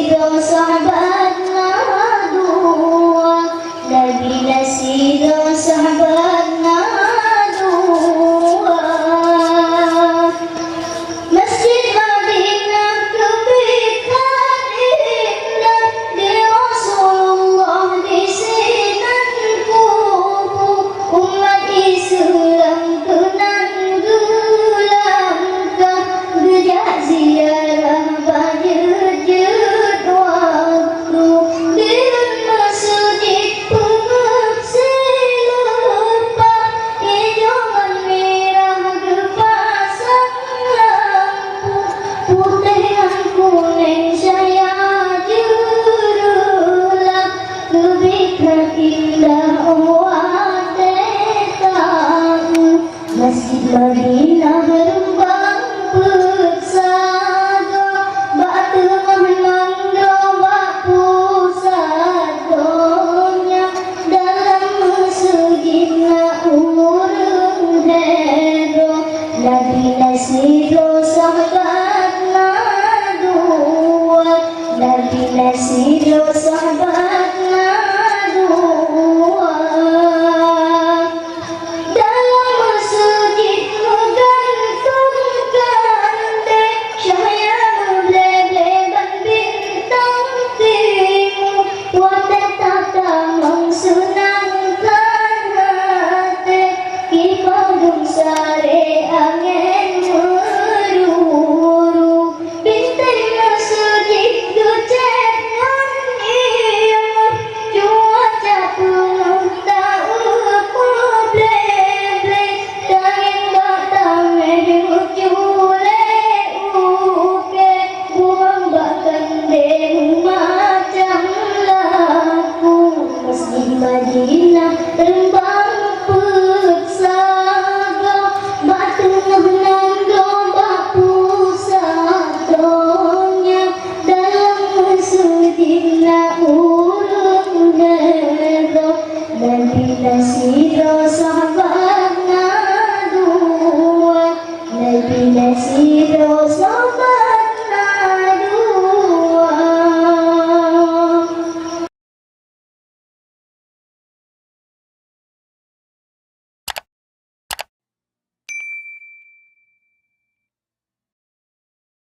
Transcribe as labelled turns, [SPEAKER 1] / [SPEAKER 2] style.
[SPEAKER 1] nasido sahabat nadua, Nabi nasido sahabat nadua. Masjid Madinah kebikan indah, di Rasulullah di sinan kubu, umat Islam kenang gelangkah, gejak ziarah berjejut waktu, di masjid pengepsi lepas, hijauan merah berpasang lampu, putih dan kuning saya jerulah, kebikan indah awak tahu. Masjid Madinah rembang persada, bak tengah nando bak pusat donya, dalam masjid nak urung hero, Nabi nasido sahabat nadua, Nabi nasido sahabat nadua. Dalam masjid menggantungkan dek cahaya melebleban bintang timur, watak tata mengsenangkan hati, di panggung sare angin meruru, bintang masjid gecek nganiyah, cuaca penuh tak uple-ple, daging batang medung cule-uke, buang bahkan deng macam laku. Masjid Madinah rembang persada, bak tengah nando bak pusat donya, dalam masjid nak urung hero, Nabi nasido